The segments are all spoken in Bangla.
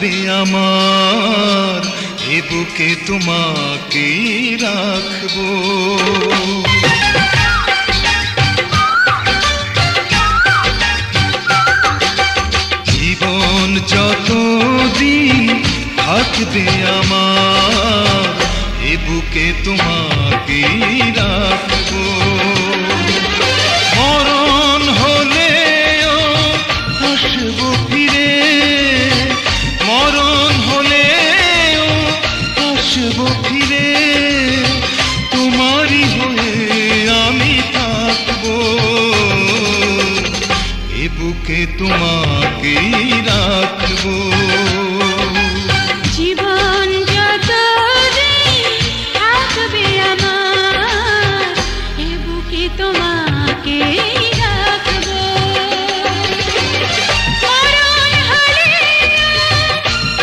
থাকবে আমার, এ বুকে তোমাকেই রাখবো। জীবন যতদিন থাকবে আমার, এ বুকে তোমাকেই রাখবো। মরণ হলেও আসবো ফিরে, মরণ হলেও আসবো ফিরে, তোমারই হয়ে আমি থাকবো। এ বুকে তোমাকেই রাখবো। জীবন যতদিন থাকবে আমার, এ বুকে তোমাকেই রাখবো। মরণ হলেও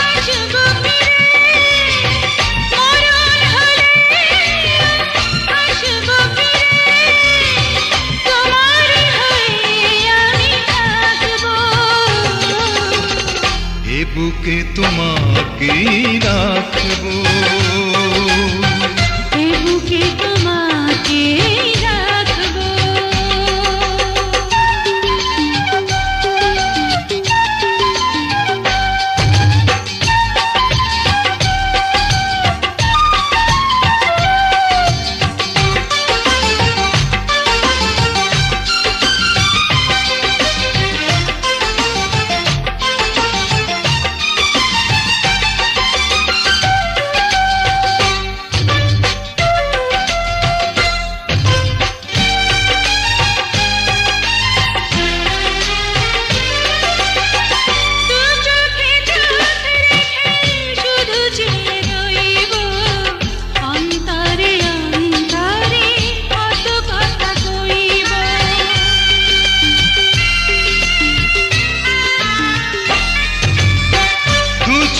আসবো ফিরে, মরণ হলেও আসবো ফিরে, তোমারই হয়ে আমি থাকবো। এ বুকে তোমাকেই রাখবো। এ বুকে তোমাকেই রাখবো।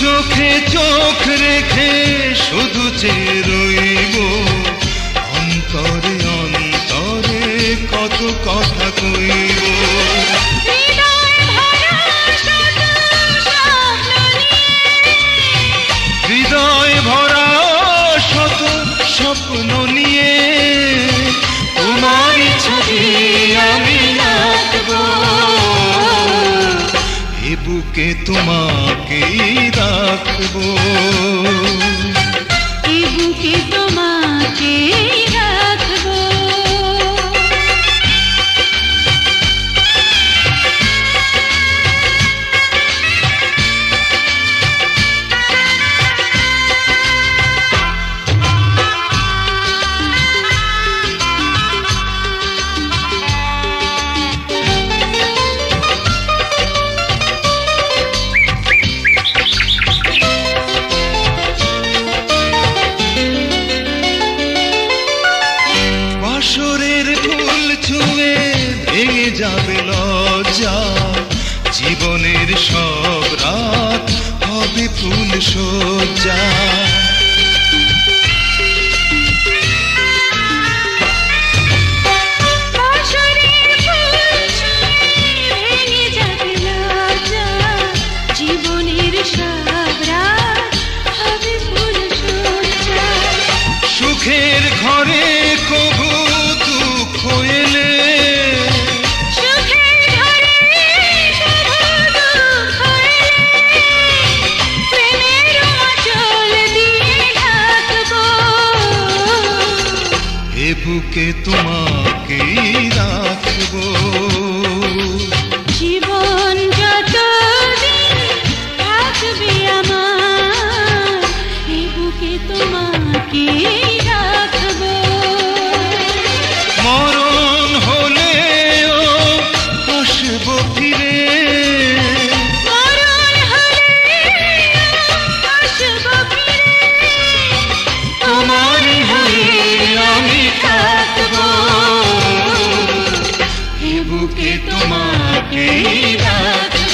চোখে চোখ রেখে শুধু চেয়ে রইব, অন্তরে অন্তরে কত কথা কইব। হৃদয় ভরা শত স্বপ্ন নিয়ে তোমারই ছবি আমি রাখবো। এ বুকে তোমাকেই রাখবো। এ বুকে তোমাকেই রাখবো। বাসরের ফুল ছুঁয়ে ভেঙে যাবে লজ্জা, জীবনের সব রাত হবে ফুল সজ্জা। সুখের ঘরে কবু দুঃখ এলে, এ বুকে তোমাকেই রাখবো। জীবন যতদিন থাকবে আমার, এ বুকে তোমাকেই রাখবো। মরণ হলেও আসবো ফিরে, মরণ হলেও আসবো ফিরে, তোমারই হয়ে আমি থাকবো। এ বুকে তোমাকেই রাখবো।